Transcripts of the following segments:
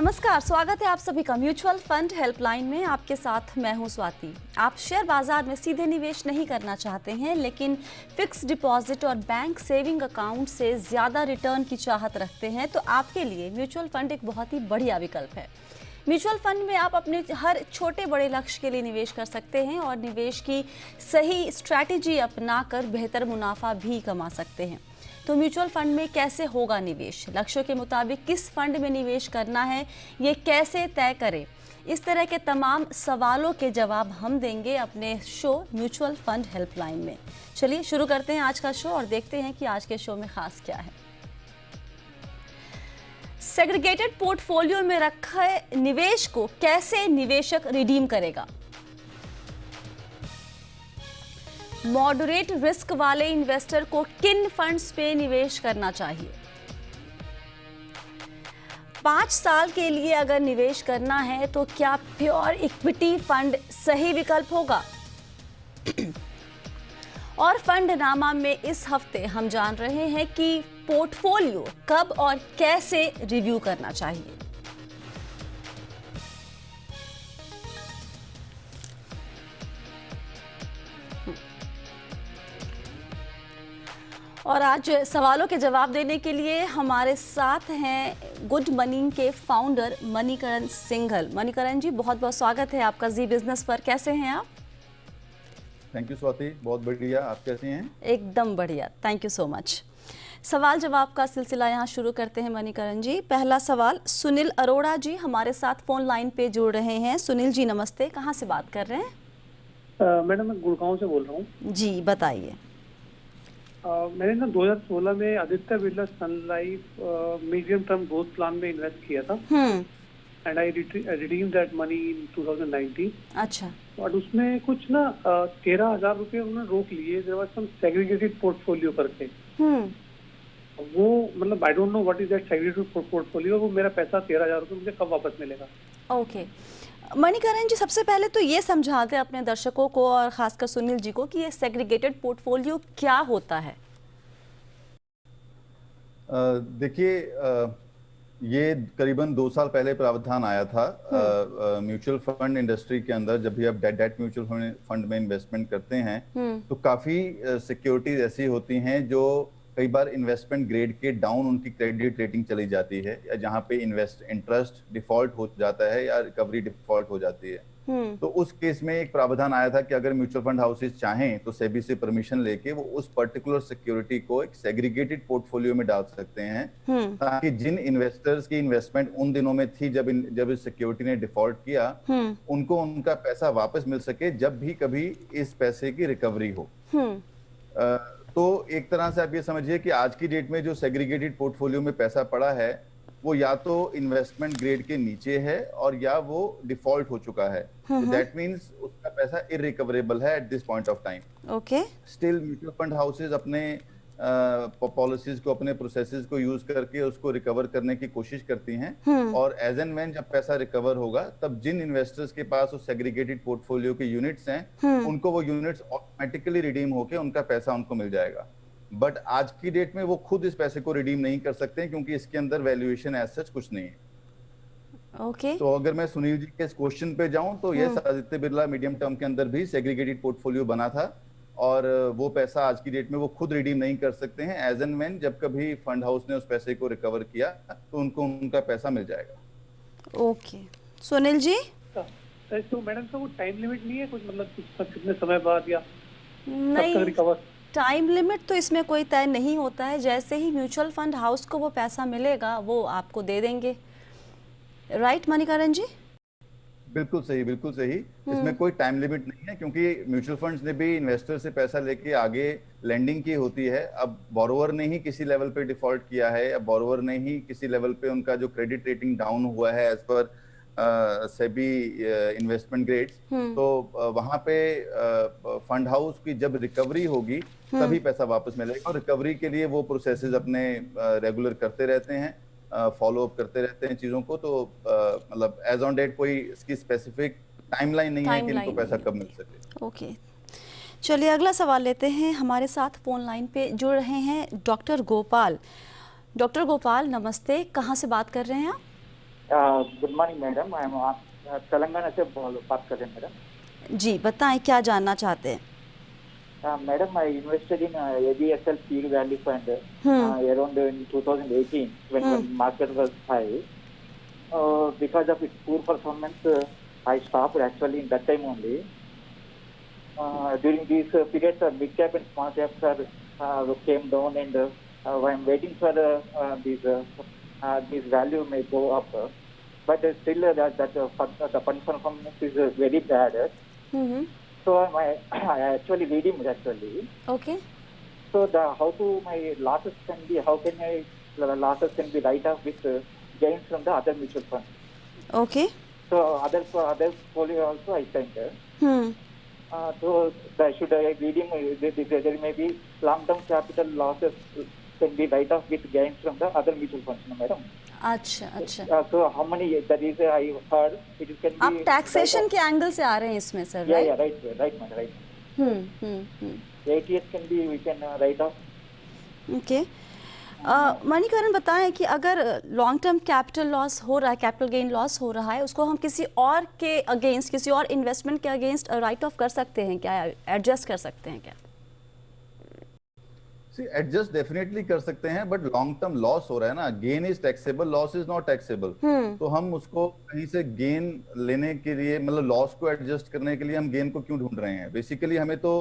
नमस्कार, स्वागत है आप सभी का म्यूचुअल फंड हेल्पलाइन में। आपके साथ मैं हूं स्वाति। आप शेयर बाजार में सीधे निवेश नहीं करना चाहते हैं, लेकिन फिक्स डिपॉजिट और बैंक सेविंग अकाउंट से ज़्यादा रिटर्न की चाहत रखते हैं, तो आपके लिए म्यूचुअल फंड एक बहुत ही बढ़िया विकल्प है। म्यूचुअल फंड में आप अपने हर छोटे बड़े लक्ष्य के लिए निवेश कर सकते हैं और निवेश की सही स्ट्रैटेजी अपनाकर बेहतर मुनाफा भी कमा सकते हैं। तो म्यूचुअल फंड में कैसे होगा निवेश, लक्ष्यों के मुताबिक किस फंड में निवेश करना है, ये कैसे तय करें, इस तरह के तमाम सवालों के जवाब हम देंगे अपने शो म्यूचुअल फंड हेल्पलाइन में। चलिए शुरू करते हैं आज का शो और देखते हैं कि आज के शो में खास क्या है। सेग्रीगेटेड पोर्टफोलियो में रखे निवेश को कैसे निवेशक रिडीम करेगा, मॉडरेट रिस्क वाले इन्वेस्टर को किन फंड्स पे निवेश करना चाहिए, 5 साल के लिए अगर निवेश करना है तो क्या प्योर इक्विटी फंड सही विकल्प होगा। और फंडनामा में इस हफ्ते हम जान रहे हैं कि पोर्टफोलियो कब और कैसे रिव्यू करना चाहिए। और आज सवालों के जवाब देने के लिए हमारे साथ हैं गुड मनी के फाउंडर मणिकरण सिंघल। मणिकरण जी, बहुत बहुत स्वागत है आपका जी बिजनेस पर। कैसे हैं आप? थैंक यू स्वाति, बहुत बढ़िया। आप कैसे हैं? एकदम बढ़िया, थैंक यू सो मच। सवाल जवाब का सिलसिला यहाँ शुरू करते हैं मणिकरण जी। पहला सवाल सुनील अरोड़ा जी हमारे साथ फोन लाइन पे जुड़ रहे हैं। सुनील जी नमस्ते, कहाँ से बात कर रहे हैं? मैडम मैं गुड़गांव से बोल रहा हूँ जी, बताइए। मैंने ना 2016 में Aditya Birla sun life medium term growth plan में इन्वेस्ट किया था and I redeem that money in 2019। अच्छा। और उसमें कुछ ना 13,000 रुपये उन्होंने रोक लिए। There was some segregated portfolio करके। वो मतलब I don't know what is that segregated portfolio. वो मेरा पैसा 13,000 रुपये मुझे कब वापस मिलेगा? ओके मणिकरण जी, सबसे पहले तो ये समझाते हैं अपने दर्शकों को और खासकर सुनील जी को कि ये सेग्रीगेटेड पोर्टफोलियो क्या होता है। देखिए, ये करीबन 2 साल पहले प्रावधान आया था म्यूचुअल फंड इंडस्ट्री के अंदर। जब भी आप डेट म्यूचुअल फंड में इन्वेस्टमेंट करते हैं तो काफी सिक्योरिटीज ऐसी होती हैं जो कई बार इन्वेस्टमेंट ग्रेड के डाउन उनकी क्रेडिट रेटिंग चली जाती है, या जहां पे इंटरेस्ट डिफॉल्ट हो जाता है या रिकवरी डिफॉल्ट हो जाती है। तो उस केस में एक प्रावधान आया था कि अगर म्यूचुअल फंड हाउसेस चाहें तो सेबी से परमिशन लेके वो उस पर्टिकुलर सिक्योरिटी को एक सेग्रीगेटेड पोर्टफोलियो में डाल सकते हैं, ताकि जिन इन्वेस्टर्स की इन्वेस्टमेंट उन दिनों में थी जब इस सिक्योरिटी ने डिफॉल्ट किया, उनको उनका पैसा वापस मिल सके जब भी कभी इस पैसे की रिकवरी हो। तो एक तरह से आप ये समझिए कि आज की डेट में जो सेग्रीगेटेड पोर्टफोलियो में पैसा पड़ा है वो या तो इन्वेस्टमेंट ग्रेड के नीचे है और या वो डिफॉल्ट हो चुका है। तो दैट मींस उसका पैसा इररिकवरेबल है at this point of time. Okay. Still mutual fund houses अपने पॉलिसीज को, अपने प्रोसेसेस को यूज करके उसको रिकवर करने की कोशिश करती हैं, और एज एंड व्हेन जब पैसा रिकवर होगा तब जिन इन्वेस्टर्स के पास उस सेग्रीगेटेड पोर्टफोलियो के यूनिट्स हैं उनको वो यूनिट्स ऑटोमेटिकली रिडीम होके उनका पैसा उनको मिल जाएगा। बट आज की डेट में वो खुद इस पैसे को रिडीम नहीं कर सकते क्योंकि इसके अंदर वैल्यूएशन एज सच कुछ नहीं है। ओके। तो अगर मैं सुनील जी के इस क्वेश्चन पे जाऊं तो yes, Aditya Birla medium term के अंदर भी सेग्रीगेटेड पोर्टफोलियो बना था, और वो पैसा आज की डेट में वो खुद रिडीम नहीं कर सकते हैं। एज एंड व्हेन जब कभी फंड हाउस ने उस पैसे को रिकवर किया तो उनको उनका पैसा मिल जाएगा। ओके सुनील जी। तो मैडम तो वो टाइम लिमिट नहीं है कुछ, मतलब कितने समय बाद या नहीं, कब तक रिकवर? टाइम लिमिट तो इसमें कोई तय नहीं होता है। जैसे ही म्यूचुअल फंड हाउस को वो पैसा मिलेगा वो आपको दे देंगे। राइट मणिकरण जी? बिल्कुल सही, बिल्कुल सही। इसमें कोई टाइम लिमिट नहीं है क्योंकि म्यूचुअल फंड्स ने भी इन्वेस्टर से पैसा लेके आगे लेंडिंग की होती है। अब बोरोवर ने ही किसी लेवल पे डिफॉल्ट किया है या बोरोवर ने ही किसी लेवल पे उनका जो क्रेडिट रेटिंग डाउन हुआ है as per SEBI investment grades, तो वहां पे फंड हाउस की जब रिकवरी होगी तभी पैसा वापस मिलेगा। और रिकवरी के लिए वो प्रोसेसेस अपने रेगुलर करते रहते हैं, फॉलो अप करते रहते हैं चीजों को। तो मतलब एज ऑन डेट कोई इसकी स्पेसिफिक टाइमलाइन नहीं है कि इनको पैसा कब मिल सके। ओके, चलिए अगला सवाल लेते हैं। हमारे साथ फोन लाइन पे जुड़ रहे हैं डॉक्टर गोपाल। डॉक्टर गोपाल नमस्ते, कहाँ से बात कर रहे हैं आप? Good morning madam, I am Telangana से बात कर रहे हैं मैडम। जी बताएं, क्या जानना चाहते हैं? Madam, I invested in ABSL Seed Value Fund around in 2018 when market was high. Because of its poor performance, I stopped actually in that time only. During these periods, mid cap and small caps came down, and I'm waiting for this value may go up. But still, the fund performance is very bad. Hmm. So I actually reading actually. Okay. So how to my losses can be, how can I losses can be write off with gains from the other mutual fund. Okay. So other portfolio also I think. Hmm. So should I reading there may be long term capital losses can be write off with gains from the other mutual funds, no, madam. अच्छा अच्छा। So how many that is I heard it can be. आप taxation के angle से आ रहे हैं इसमें sir, Yeah, right? yeah, right, madam, right. Hmm. 8 years can be we can write off. Okay. Manikaran बताएं कि अगर लॉन्ग टर्म कैपिटल लॉस हो रहा है, कैपिटल गेन लॉस हो रहा है, उसको हम किसी और के अगेंस्ट, किसी और इन्वेस्टमेंट के अगेंस्ट राइट ऑफ कर सकते हैं क्या, एडजस्ट कर सकते हैं क्या? एडजस्ट डेफिनेटली कर सकते हैं, बट लॉन्ग टर्म लॉस हो रहा है ना, gain is taxable, loss is not taxable. तो हम उसको कहीं से गेन लेने के लिए, मतलब लॉस को एडजस्ट करने के लिए हम गेन को क्यों ढूंढ रहे हैं? बेसिकली हमें तो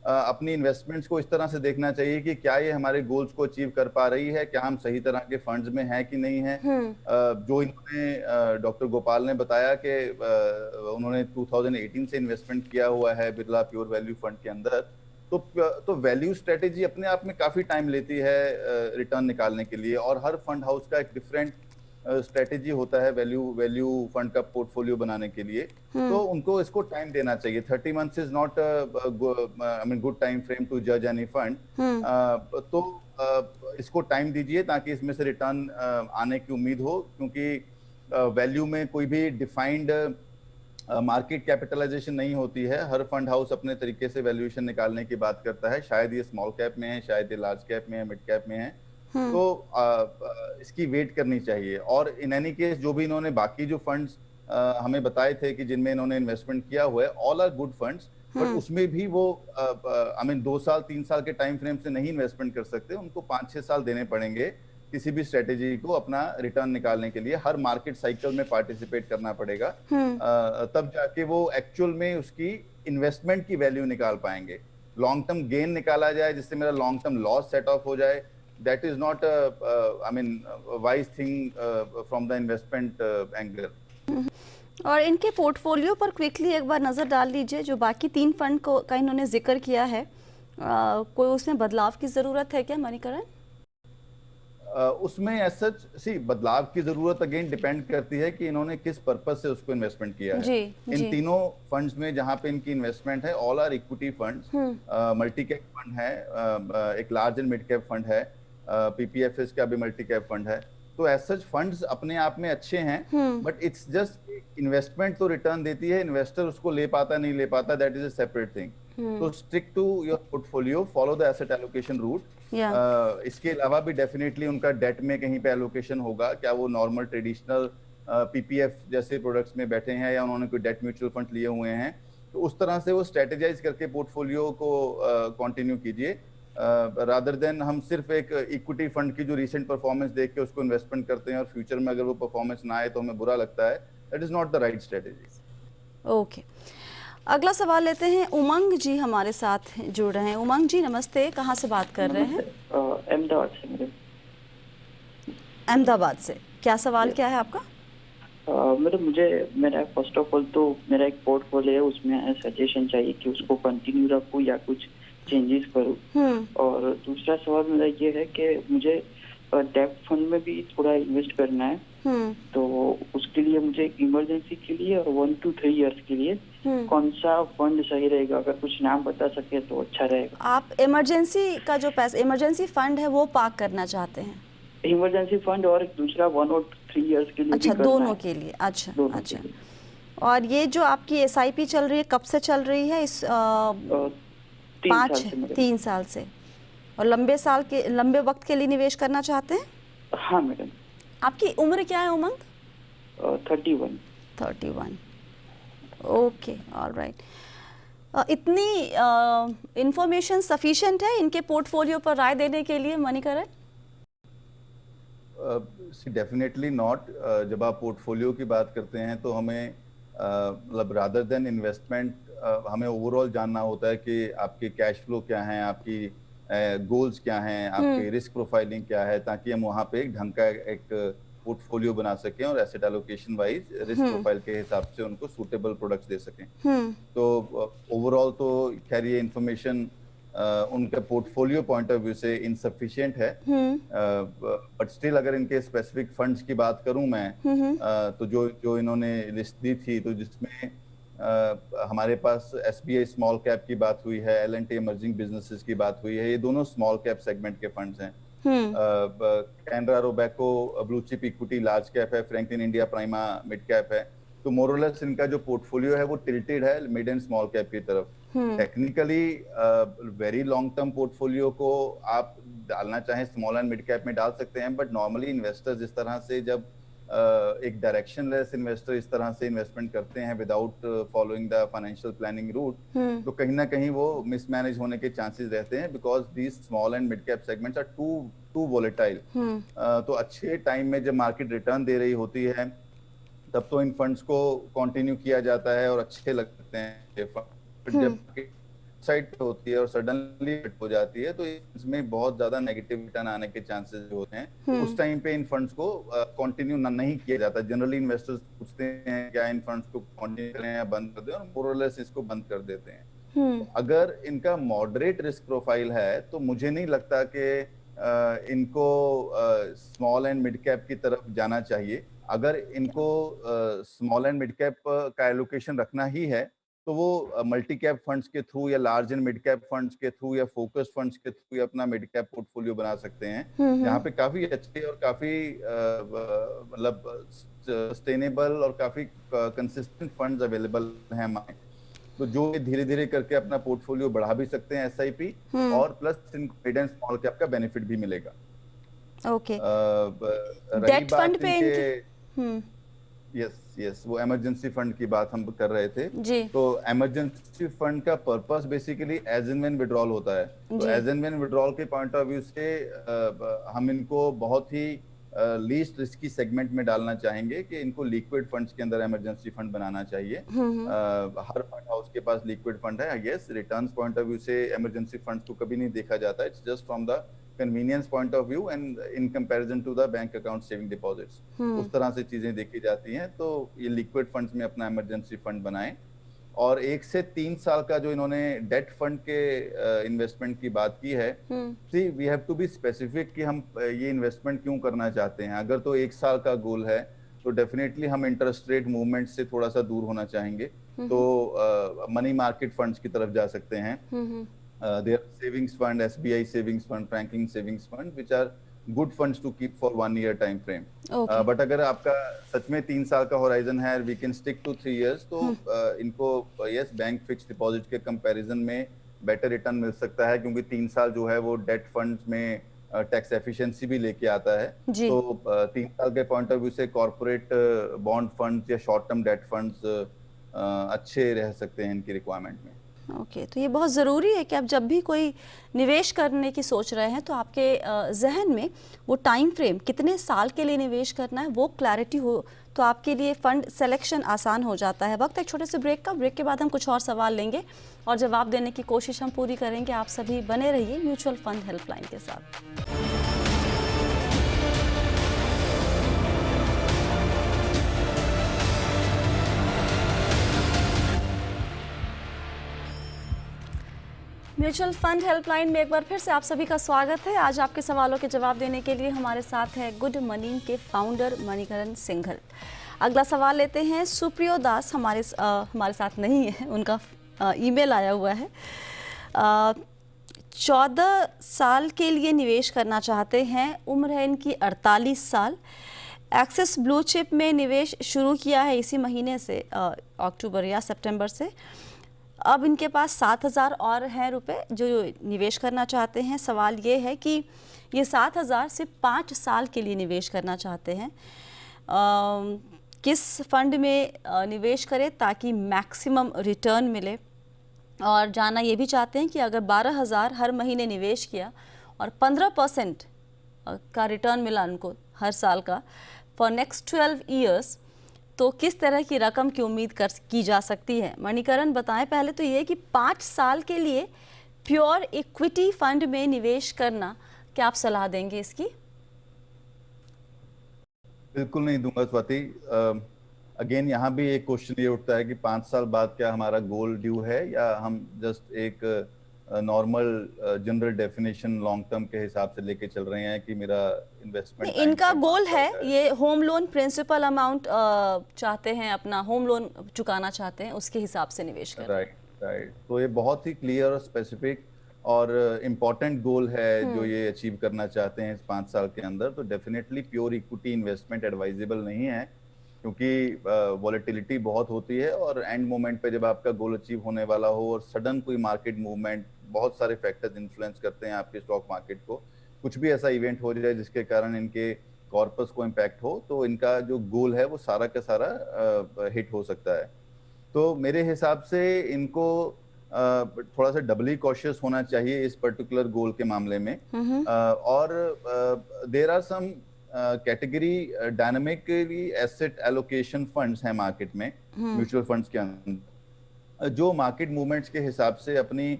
अपनी इन्वेस्टमेंट्स को इस तरह से देखना चाहिए कि क्या ये हमारे गोल्स को अचीव कर पा रही है, क्या हम सही तरह के फंड्स में हैं कि नहीं है। जो इन्होंने डॉक्टर गोपाल ने बताया कि उन्होंने 2018 से इन्वेस्टमेंट किया हुआ है बिरला प्योर वैल्यू फंड के अंदर, तो वैल्यू स्ट्रेटेजी अपने आप में काफी टाइम लेती है रिटर्न निकालने के लिए, और हर फंड हाउस का एक डिफरेंट स्ट्रेटेजी होता है वैल्यू फंड का पोर्टफोलियो बनाने के लिए। तो उनको इसको टाइम देना चाहिए। 30 months is not I mean good time frame to जज एनी फंड। तो इसको टाइम दीजिए ताकि इसमें से रिटर्न आने की उम्मीद हो, क्योंकि वैल्यू में कोई भी डिफाइंड मार्केट कैपिटलाइजेशन नहीं होती है। हर फंड हाउस अपने तरीके से वैल्यूएशन निकालने की बात करता है। शायद ये स्मॉल कैप में है, शायद ये लार्ज कैप में है, मिड कैप में है। तो इसकी वेट करनी चाहिए। और इन एनी केस जो भी इन्होंने बाकी जो फंड्स हमें बताए थे कि जिनमें इन्होंने इन्वेस्टमेंट किया हुआ है, all are good funds, but उसमें भी वो आई मीन 2 साल 3 साल के टाइम फ्रेम से नहीं इन्वेस्टमेंट कर सकते। उनको 5-6 साल देने पड़ेंगे किसी भी स्ट्रेटेजी को अपना रिटर्न निकालने के लिए। हर मार्केट साइकिल में पार्टिसिपेट करना पड़ेगा, तब जाके वो एक्चुअल में उसकी इन्वेस्टमेंट की वैल्यू निकाल पाएंगे। लॉन्ग टर्म गेन निकाला जाए जिससे मेरा long term loss set of हो जाए, that is not I mean wise thing from the investment angle. और इनके पोर्टफोलियो पर क्विकली एक बार नज़र डाल लीजिए। जो बाकी 3 फंड को का इन्होंने जिक्र किया है, कोई उसमें बदलाव की ज़रूरत है क्या मणिकरण? उसमें एज सच बदलाव की जरूरत अगेन डिपेंड करती है कि इन्होंने किस पर्पस से उसको इन्वेस्टमेंट किया है। इन तीनों फंड्स में जहां पे इनकी इन्वेस्टमेंट है, all are equity funds. Multi cap fund है, एक large and mid cap fund है, पीपीएफएस का भी मल्टी कैप फंड है। तो एज सच फंड्स अपने आप में अच्छे हैं, बट इट्स जस्ट इन्वेस्टमेंट तो रिटर्न देती है, इन्वेस्टर उसको ले पाता नहीं ले पाता, that is a separate thing. तो stick to your portfolio, follow the asset allocation route. इसके अलावा भी डेफिनेटली उनका डेट में कहीं पे एलोकेशन होगा। क्या वो नॉर्मल ट्रेडिशनल पीपीएफ जैसे प्रोडक्ट्स में बैठे हैं या उन्होंने कोई डेट म्यूचुअल फंड लिए हुए हैं, तो उस तरह से वो स्ट्रेटेजाइज करके पोर्टफोलियो को कंटिन्यू कीजिए, रादर देन हम सिर्फ एक इक्विटी फंड की जो रिसेंट परफॉर्मेंस देख के उसको इन्वेस्टमेंट करते हैं और फ्यूचर में अगर वो परफॉर्मेंस ना आए तो हमें बुरा लगता है। That is not the right strategy. Okay, अगला सवाल लेते हैं। उमंग जी हमारे साथ जुड़ रहे हैं। उमंग जी नमस्ते, कहाँ से बात कर रहे हैं? अहमदाबाद से मैडम। अहमदाबाद से, क्या सवाल क्या है आपका? मैडम मेरा फर्स्ट ऑफ ऑल तो मेरा एक पोर्टफोलियो है, उसमें सजेशन चाहिए कि उसको कंटिन्यू रखूं या कुछ चेंजेस करूं। और दूसरा सवाल मेरा ये है कि मुझे डेब्ट फंड में भी थोड़ा इन्वेस्ट करना है, तो उसके लिए मुझे इमरजेंसी के लिए और 1 to 3 इयर्स के लिए कौन सा फंड सही रहेगा? अगर कुछ नाम बता सके तो अच्छा रहेगा। आप इमरजेंसी का जो पैसा, इमरजेंसी फंड है वो पार्क करना चाहते हैं? इमरजेंसी फंड और दूसरा 1 और 3 इयर्स के लिए। अच्छा, दोनों के लिए। अच्छा अच्छा। और ये जो आपकी एसआईपी चल रही है, कब से चल रही है? इस 3 साल से। और लंबे वक्त के लिए निवेश करना चाहते हैं? हाँ मैडम। आपकी उम्र क्या है उमंग? 31। 31। Okay, all right. इतनी इंफॉर्मेशन सफिशिएंट है इनके पोर्टफोलियो पर राय देने के लिए मणिकरण? Definitely not. जब आप पोर्टफोलियो की बात करते हैं तो हमें मतलब रादर देन इन्वेस्टमेंट हमें ओवरऑल जानना होता है कि आपके कैश फ्लो क्या हैं, आपकी गोल्स क्या हैं, आपकी रिस्क प्रोफाइलिंग क्या है, ताकि हम वहाँ पे एक ढंग का एक पोर्टफोलियो बना सकें और asset allocation wise risk profile के हिसाब से उनको सूटेबल प्रोडक्ट्स दे सकें। तो ओवरऑल तो खैर ये इंफॉर्मेशन उनका पोर्टफोलियो पॉइंट ऑफ व्यू से इनसफिशिएंट है, बट स्टिल अगर इनके स्पेसिफिक फंड्स की बात करूं मैं, तो जो इन्होंने लिस्ट दी थी, तो जिसमें हमारे पास SBI स्मॉल कैप की बात हुई है, L&T इमर्जिंग बिजनेसेस की बात हुई है, ये दोनों स्मॉल कैप सेगमेंट के फंड्स हैं। Canara Robeco blue chip equity large cap है, Franklin India Prima mid cap है। तो मोरलेस इनका जो पोर्टफोलियो है वो टिल्टेड है मिड एंड स्मॉल कैप की तरफ। Technically very long term portfolio को आप डालना चाहें स्मॉल एंड मिड कैप में डाल सकते हैं, बट नॉर्मली इन्वेस्टर्स इस तरह से जब एक डायरेक्शनलेस इन्वेस्टर इस तरह से इन्वेस्टमेंट करते हैं without following the financial planning route, तो कहीं ना कहीं वो मिसमैनेज होने के चांसेस रहते हैं, because these small and mid cap segments are too volatile. तो अच्छे टाइम में जब मार्केट रिटर्न दे रही होती है तब तो इन फंड्स को कंटिन्यू किया जाता है और अच्छे लगते हैं, जब साइड पे होती है और सडनली हिट हो जाती है तो इसमें बहुत ज्यादा नेगेटिव रिटर्न आने के चांसेस होते हैं। उस टाइम पे इन फंड्स को कंटिन्यू नहीं किया जाता। जनरली इन्वेस्टर्स पूछते हैं क्या इन फंड्स को कंटिन्यू करें या बंद कर दें, और मोर और लेस इसको बंद कर देते हैं। तो अगर इनका मॉडरेट रिस्क प्रोफाइल है तो मुझे नहीं लगता कि इनको स्मॉल एंड मिड कैप की तरफ जाना चाहिए। अगर इनको स्मॉल एंड मिड कैप का एलोकेशन रखना ही है तो वो मल्टी कैप फंड्स के थ्रू या large and mid cap funds के थ्रू या फोकस फंड्स के थ्रू अपना मिड कैप पोर्टफोलियो बना सकते हैं, जहाँ पे काफी अच्छे और काफी मतलब सस्टेनेबल और काफी कंसिस्टेंट फंड्स अवेलेबल हैं हमारे। तो जो धीरे धीरे करके अपना पोर्टफोलियो बढ़ा भी सकते हैं SIP, और प्लस इनको मिड एंड स्मॉल कैप का बेनिफिट भी मिलेगा। ओके, डेट फंड पे यस वो इमरजेंसी फंड की बात हम कर रहे थे जी। तो इमरजेंसी फंड का purpose basically as and when withdrawal होता है। तो एज एंड व्हेन विड्रॉल के पॉइंट ऑफ व्यू से हम इनको बहुत ही लीस्ट रिस्की सेगमेंट में डालना चाहेंगे कि इनको लिक्विड फंड्स के अंदर इमरजेंसी फंड बनाना चाहिए। हर फंड हाउस के पास लिक्विड फंड है। Yes, returns point of view से इमरजेंसी फंड्स को कभी नहीं देखा जाता, it's just from the convenience point of view and in comparison to the bank account saving deposits, उस तरह से चीजें देखी जाती हैं। तो ये लिक्विड फंड्स में अपना इमरजेंसी फंड बनाएं। और 1 से 3 साल का जो इन्होंने डेट फंड के इन्वेस्टमेंट की बात की है, see we have to be specific कि हम ये इन्वेस्टमेंट क्यों करना चाहते हैं। अगर तो 1 साल का गोल है तो डेफिनेटली हम इंटरेस्ट रेट मूवमेंट से थोड़ा सा दूर होना चाहेंगे, तो मनी मार्केट फंड्स की तरफ जा सकते हैं। There are savings fund, SBI savings fund, Franklin savings fund, which are good funds to keep for 1 year time frame. Okay. But अगर आपका सच में 3 साल का horizon है, we can stick to 3 years, तो इनको yes बैंक फिक्स डिपॉजिट के comparison में बेटर रिटर्न मिल सकता है, क्योंकि 3 साल जो है वो डेट फंड्स में टैक्स एफिशिएंसी भी लेके आता है। तो 3 साल के पॉइंट ऑफ व्यू से कॉर्पोरेट बॉन्ड फंड्स या शॉर्ट टर्म डेट फंड्स अच्छे रह सकते हैं इनकी रिक्वायरमेंट में। ओके, तो ये बहुत ज़रूरी है कि आप जब भी कोई निवेश करने की सोच रहे हैं तो आपके जहन में वो टाइम फ्रेम कितने साल के लिए निवेश करना है वो क्लैरिटी हो, तो आपके लिए फंड सिलेक्शन आसान हो जाता है। वक्त एक छोटे से ब्रेक का, ब्रेक के बाद हम कुछ और सवाल लेंगे और जवाब देने की कोशिश हम पूरी करेंगे। आप सभी बने रहिए म्यूचुअल फंड हेल्पलाइन के साथ। म्यूचुअल फंड हेल्पलाइन में एक बार फिर से आप सभी का स्वागत है। आज आपके सवालों के जवाब देने के लिए हमारे साथ है गुड मनी के फाउंडर मणिकरण सिंघल। अगला सवाल लेते हैं। सुप्रियो दास हमारे साथ नहीं है, उनका ईमेल आया हुआ है। 14 साल के लिए निवेश करना चाहते हैं, उम्र है इनकी 48 साल। एक्सिस ब्लू चिप में निवेश शुरू किया है इसी महीने से, अक्टूबर या सितंबर से। अब इनके पास 7,000 और हैं रुपए जो निवेश करना चाहते हैं। सवाल ये है कि ये 7,000 सिर्फ 5 साल के लिए निवेश करना चाहते हैं। किस फंड में निवेश करें ताकि मैक्सिमम रिटर्न मिले, और जानना ये भी चाहते हैं कि अगर 12,000 हर महीने निवेश किया और 15% का रिटर्न मिला उनको हर साल का फॉर नेक्स्ट 12 ईयर्स, तो किस तरह की रकम की उम्मीद की जा सकती है। मणिकरण बताएं पहले तो ये कि 5 साल के लिए प्योर इक्विटी फंड में निवेश करना, क्या आप सलाह देंगे इसकी? बिल्कुल नहीं दूंगा स्वाति। अगेन यहाँ भी एक क्वेश्चन ये उठता है कि 5 साल बाद क्या हमारा गोल ड्यू है, या हम जस्ट एक normal general definition long term के हिसाब से लेके चल रहे हैं कि मेरा इन्वेस्टमेंट इनका गोल है, ये होम लोन प्रिंसिपल अमाउंट चाहते हैं, अपना होम लोन चुकाना चाहते हैं, उसके हिसाब से निवेश करें। राइट। तो ये बहुत ही क्लियर और स्पेसिफिक और इम्पोर्टेंट गोल है जो ये अचीव करना चाहते हैं इस 5 साल के अंदर। तो definitely pure equity investment advisable नहीं है, क्योंकि वॉलेटिलिटी बहुत होती है और एंड मोमेंट पे जब आपका गोल अचीव होने वाला हो और सडन कोई मार्केट मूवमेंट, बहुत सारे फैक्टर्स इन्फ्लुएंस करते हैं आपके स्टॉक मार्केट को, कुछ भी ऐसा इवेंट हो जाए जिसके कारण इनके कॉर्पस को इम्पैक्ट हो, तो इनका जो गोल है वो सारा का सारा हिट हो सकता है। तो मेरे हिसाब से इनको थोड़ा सा डबली कॉशियस होना चाहिए इस पर्टिकुलर गोल के मामले में। और there are some category dynamically asset allocation funds हैं मार्केट में, म्यूचुअल फंड्स के अंदर, जो मार्केट मूवमेंट्स के हिसाब से अपने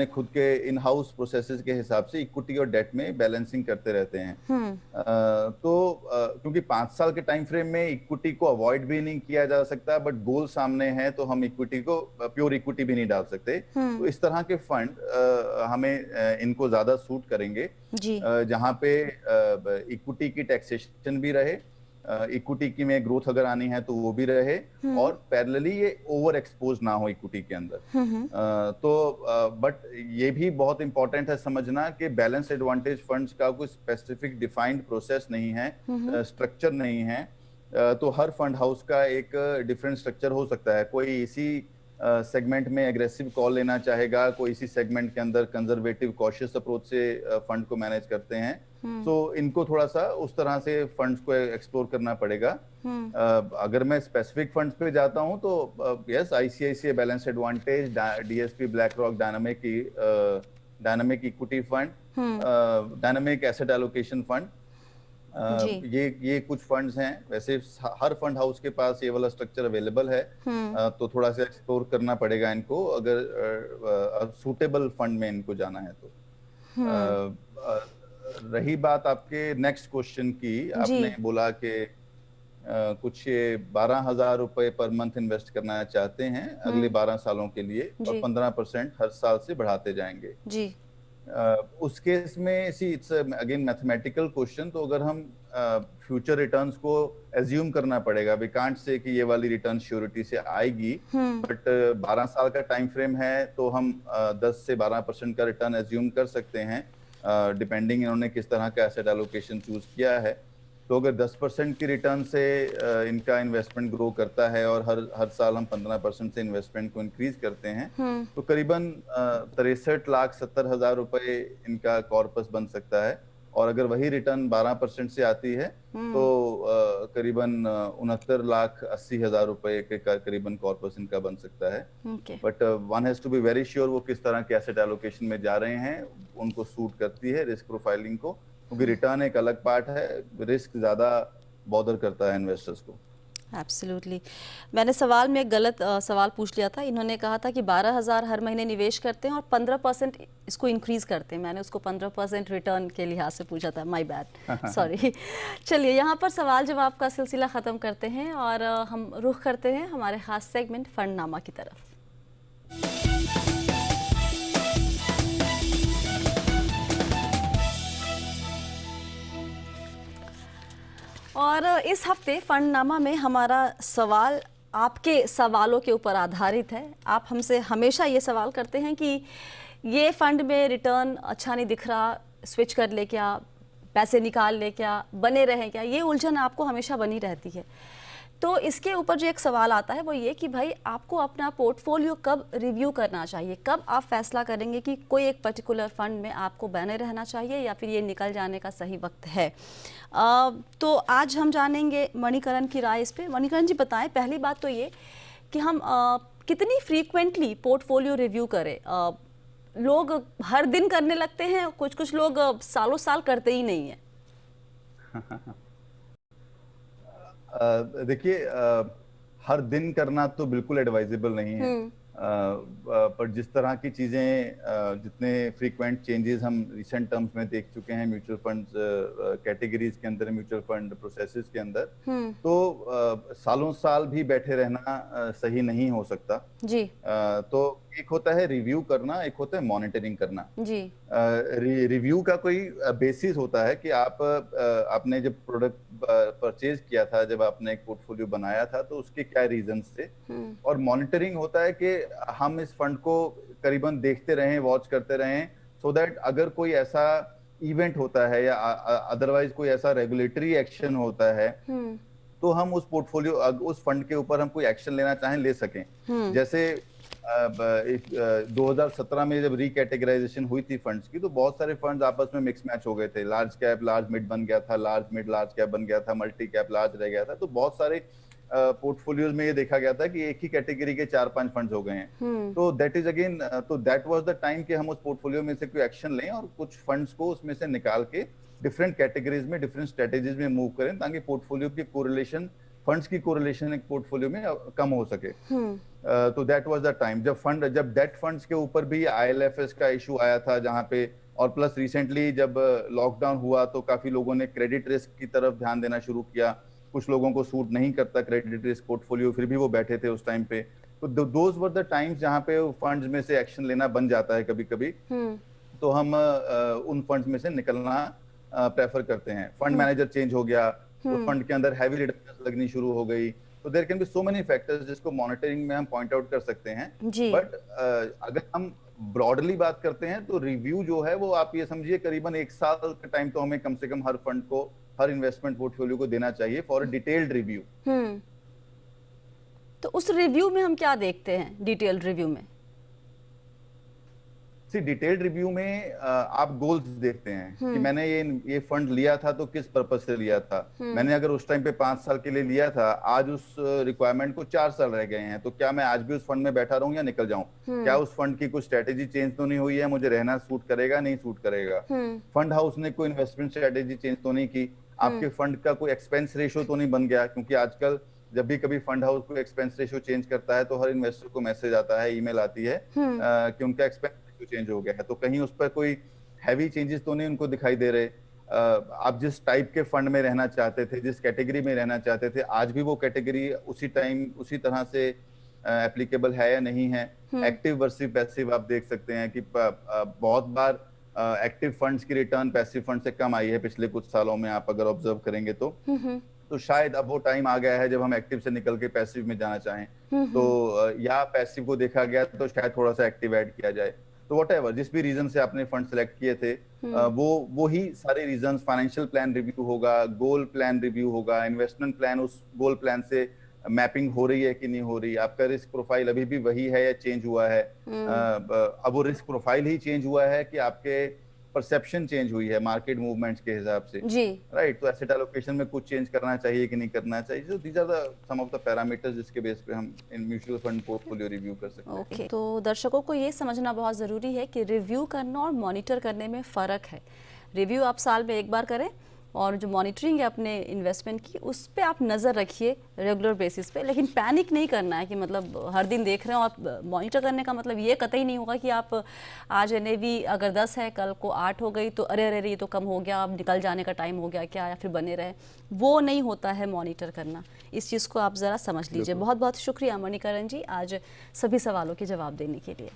खुद के इन हाउस प्रोसेसेस के हिसाब से इक्विटी और डेट में बैलेंसिंग करते रहते हैं। क्योंकि 5 साल के टाइम फ्रेम में इक्विटी को अवॉइड भी नहीं किया जा सकता, बट गोल सामने है तो हम इक्विटी को प्योर इक्विटी भी नहीं डाल सकते। तो इस तरह के फंड हमें इनको ज्यादा सूट करेंगे जहां पे इक्विटी की टैक्सेशन भी रहे, इक्विटी की में ग्रोथ अगर आनी है तो वो भी रहे, और पैरेलली ये ओवर एक्सपोज ना हो इक्विटी के अंदर। तो बट ये भी बहुत इंपॉर्टेंट है समझना कि बैलेंस एडवांटेज फंड्स का कोई स्पेसिफिक डिफाइंड प्रोसेस नहीं है, स्ट्रक्चर नहीं है। तो हर फंड हाउस का एक डिफरेंट स्ट्रक्चर हो सकता है। कोई इसी सेगमेंट में एग्रेसिव कॉल लेना चाहेगा, कोई इसी सेगमेंट के अंदर कंजर्वेटिव कॉशियस अप्रोच से फंड को मैनेज करते हैं। तो इनको थोड़ा सा उस तरह से फंड्स को एक्सप्लोर करना पड़ेगा। अगर मैं स्पेसिफिक फंड्स पे जाता हूं तो yes, ICICI balance advantage, DSP, black rock, dynamic equity fund, dynamic asset allocation fund, ये कुछ फंड्स हैं। वैसे हर फंड हाउस के पास ये वाला स्ट्रक्चर अवेलेबल है, तो थोड़ा सा एक्सप्लोर करना पड़ेगा इनको अगर सूटेबल फंड में इनको जाना है तो। रही बात आपके नेक्स्ट क्वेश्चन की, आपने बोला कि कुछ 12,000 रुपए पर मंथ इन्वेस्ट करना चाहते हैं अगले 12 सालों के लिए, और 15% हर साल से बढ़ाते जाएंगे जी। उस केस में इट्स अगेन मैथमेटिकल क्वेश्चन। तो अगर हम फ्यूचर रिटर्न्स को एज्यूम करना पड़ेगा, वी कांट से कि ये वाली रिटर्न श्योरिटी से आएगी, बट 12 साल का टाइम फ्रेम है तो हम 10 से 12% का रिटर्न एज्यूम कर सकते हैं, डिपेंडिंग इन्होंने किस तरह का एसेट एलोकेशन चूज किया है। तो अगर 10% की रिटर्न से इनका इन्वेस्टमेंट ग्रो करता है और हर साल हम 15% से इन्वेस्टमेंट को इंक्रीज करते हैं, तो करीबन 63,70,000 रुपए इनका कॉर्पस बन सकता है। और अगर वही रिटर्न 12% से आती है तो करीबन 69,80,000 रुपए के करीबन कॉर्पस इनका बन सकता है। But one has to be very sure वो किस तरह के एसेट एलोकेशन में जा रहे हैं, उनको सूट करती है रिस्क प्रोफाइलिंग को, क्योंकि रिटर्न एक अलग पार्ट है, रिस्क ज्यादा बॉदर करता है इन्वेस्टर्स को। एब्सोल्युटली। मैंने सवाल में एक गलत सवाल पूछ लिया था। इन्होंने कहा था कि 12,000 हर महीने निवेश करते हैं और 15% इसको इंक्रीज करते हैं। मैंने उसको 15% रिटर्न के लिहाज से पूछा था, माय बैड, सॉरी। चलिए, यहाँ पर सवाल जवाब का सिलसिला ख़त्म करते हैं और हम रुख करते हैं हमारे ख़ास सेगमेंट फंडनामा की तरफ। और इस हफ्ते फंडनामा में हमारा सवाल आपके सवालों के ऊपर आधारित है। आप हमसे हमेशा ये सवाल करते हैं कि ये फ़ंड में रिटर्न अच्छा नहीं दिख रहा, स्विच कर ले क्या, पैसे निकाल ले क्या, बने रहें क्या, ये उलझन आपको हमेशा बनी रहती है। तो इसके ऊपर जो एक सवाल आता है वो ये कि भाई आपको अपना पोर्टफोलियो कब रिव्यू करना चाहिए, कब आप फैसला करेंगे कि कोई एक पर्टिकुलर फंड में आपको बने रहना चाहिए या फिर ये निकल जाने का सही वक्त है। तो आज हम जानेंगे मणिकरण की राय इस पे। मणिकरण जी बताएं, पहली बात तो ये कि हम कितनी फ्रीक्वेंटली पोर्टफोलियो रिव्यू करें। लोग हर दिन करने लगते हैं, कुछ लोग सालों साल करते ही नहीं है। देखिए, हर दिन करना तो बिल्कुल एडवाइजेबल नहीं है। पर जिस तरह की चीजें, जितने फ्रीक्वेंट चेंजेस हम रिसेंट टर्म्स में देख चुके हैं म्यूचुअल फंड कैटेगरीज के अंदर, म्यूचुअल फंड प्रोसेसेस के अंदर, तो सालों साल भी बैठे रहना सही नहीं हो सकता जी। तो एक होता है रिव्यू करना, एक होता है मॉनिटरिंग करना जी। रिव्यू का कोई बेसिस होता है कि आपने जब प्रोडक्ट परचेज किया था, जब आपने एक पोर्टफोलियो बनाया था, तो उसके क्या रीजंस थे। और मॉनिटरिंग होता है कि हम इस फंड को करीबन देखते रहें, वॉच करते रहें, सो दैट अगर कोई ऐसा इवेंट होता है या अदरवाइज कोई ऐसा रेगुलेटरी एक्शन होता है तो हम उस पोर्टफोलियो, उस फंड के ऊपर हम कोई एक्शन लेना चाहें ले सकें। जैसे 2017 में जब रिकैटेगराइजेशन हुई थी फंड्स की, तो बहुत सारे फंड्स आपस में मिक्स मैच हो गए थे। लार्ज कैप लार्ज मिड बन गया था, लार्ज मिड लार्ज कैप बन गया था, मल्टी कैप लार्ज रह गया था। तो बहुत सारे पोर्टफोलियोज में ये देखा गया था कि एक ही कैटेगरी के 4-5 फंड्स हो गए हैं। तो दैट इज अगेन, तो दैट वाज द टाइम कि हम उस पोर्टफोलियो में से कोई एक्शन लें और कुछ फंड्स को उसमें से निकाल के डिफरेंट कैटेगरीज में, डिफरेंट स्ट्रेटेजीज में मूव करें, ताकि पोर्टफोलियो की कोरिलेशन, फंड्स की कोरिलेशन एक पोर्टफोलियो में कम हो सके। तो दैट वाज द टाइम जब डेट फंड्स के ऊपर भी IL&FS का इशू आया था, जहां पे, और प्लस रिसेंटली जब लॉकडाउन हुआ तो काफी लोगों ने क्रेडिट रिस्क की तरफ ध्यान देना शुरू किया। कुछ लोगों को सूट नहीं करता क्रेडिट रिस्क पोर्टफोलियो, फिर भी वो बैठे थे उस टाइम पे। तो दोज वर द टाइम्स जहां पे फंड्स में से एक्शन लेना बन जाता है कभी कभी। तो हम उन फंड्स में से निकलना प्रेफर करते हैं। फंड मैनेजर चेंज हो गया, तो फंड के अंदर हैवी रिटर्न्स लगनी शुरू हो गई। तो there can be so many factors जिसको मॉनिटरिंग में हम पॉइंट आउट कर सकते हैं। बट अगर हम ब्रॉडली बात करते हैं तो रिव्यू जो है वो आप ये समझिए करीबन 1 साल का टाइम तो हमें कम से कम हर फंड को, हर इन्वेस्टमेंट पोर्टफोलियो को देना चाहिए फॉर अ डिटेल्ड रिव्यू। तो उस रिव्यू में हम क्या देखते हैं, डिटेल्ड रिव्यू में? डिटेल्ड रिव्यू में आप गोल्स देखते हैं कि मैंने ये फंड लिया था तो किस पर्पस से लिया था। मैंने अगर उस टाइम पे 5 साल के लिए लिया था, आज उस रिक्वायरमेंट को 4 साल रह गए हैं, तो क्या मैं आज भी उस फंड में बैठा रहूं या निकल जाऊं? क्या उस फंड की कुछ स्ट्रेटेजी चेंज तो नहीं हुई है, मुझे रहना सूट करेगा नहीं सूट करेगा? फंड हाउस ने कोई इन्वेस्टमेंट स्ट्रेटेजी चेंज तो नहीं की? आपके फंड का कोई एक्सपेंस रेशियो तो नहीं बन गया? क्योंकि आजकल जब भी कभी फंड हाउस कोई एक्सपेंस रेशियो चेंज करता है तो हर इन्वेस्टर को मैसेज आता है, ईमेल आती है कि उनका एक्सपेंस चेंज हो गया है। तो कहीं उस पर कोई हैवी चेंजेस तो नहीं उनको दिखाई दे रहे? आप जिस टाइप के फंड में रहना चाहते थे, जिस कैटेगरी में रहना चाहते थे, आज भी वो कैटेगरी उसी टाइम उसी तरह से एप्लीकेबल है या नहीं है? एक्टिव वर्सेस पैसिव आप देख सकते हैं कि बहुत बार एक्टिव फंड्स की रिटर्न पैसिव फंड से कम आई है पिछले कुछ सालों में, आप अगर ऑब्जर्व करेंगे तो शायद अब वो टाइम आ गया है जब हम एक्टिव से निकल के पैसिव में जाना चाहें। तो या पैसिव को देखा गया तो शायद थोड़ा सा एक्टिव ऐड किया जाए। तो व्हाटएवर, जिस भी रीजन से आपने फंड सेलेक्ट किए थे, वो ही सारे रीजंस, फाइनेंशियल प्लान रिव्यू होगा, गोल प्लान रिव्यू होगा, इन्वेस्टमेंट प्लान उस गोल प्लान से मैपिंग हो रही है कि नहीं हो रही, आपका रिस्क प्रोफाइल अभी भी वही है या चेंज हुआ है। अब वो रिस्क प्रोफाइल ही चेंज हुआ है कि आपके परसेप्शन चेंज हुई है मार्केट मूवमेंट्स के हिसाब से, राइट? तो एसेट एलोकेशन में कुछ चेंज करना चाहिए कि नहीं करना चाहिए। So these are the some of the parameters जिसके बेस पे हम इन म्यूचुअल फंड पोर्टफोलियो रिव्यू कर सकते हैं। तो दर्शकों को ये समझना बहुत ज़रूरी है कि रिव्यू करना और मॉनिटर करने में फ़र्क है। रिव्यू आप साल में एक बार करें और जो मॉनिटरिंग है अपने इन्वेस्टमेंट की, उस पे आप नज़र रखिए रेगुलर बेसिस पे। लेकिन पैनिक नहीं करना है कि मतलब हर दिन देख रहे हैं। और मॉनिटर करने का मतलब ये कतई नहीं होगा कि आप आज NAV अगर 10 है, कल को 8 हो गई तो अरे अरे ये तो कम हो गया, अब निकल जाने का टाइम हो गया क्या, या फिर बने रहे। वो नहीं होता है मॉनिटर करना। इस चीज़ को आप ज़रा समझ लीजिए। बहुत बहुत शुक्रिया मणिकरण जी आज सभी सवालों के जवाब देने के लिए।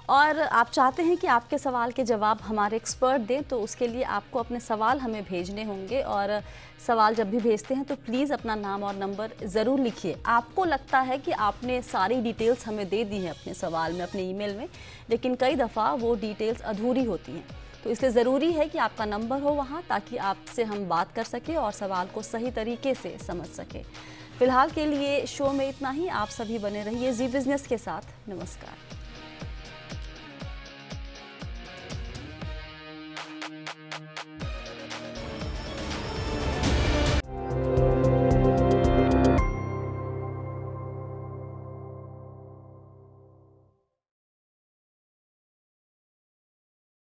और आप चाहते हैं कि आपके सवाल के जवाब हमारे एक्सपर्ट दें, तो उसके लिए आपको अपने सवाल हमें भेजने होंगे। और सवाल जब भी भेजते हैं तो प्लीज़ अपना नाम और नंबर ज़रूर लिखिए। आपको लगता है कि आपने सारी डिटेल्स हमें दे दी हैं अपने सवाल में, अपने ईमेल में, लेकिन कई दफ़ा वो डिटेल्स अधूरी होती हैं। तो इसलिए ज़रूरी है कि आपका नंबर हो वहाँ, ताकि आपसे हम बात कर सकें और सवाल को सही तरीके से समझ सकें। फिलहाल के लिए शो में इतना ही। आप सभी बने रहिए जी बिजनेस के साथ। नमस्कार।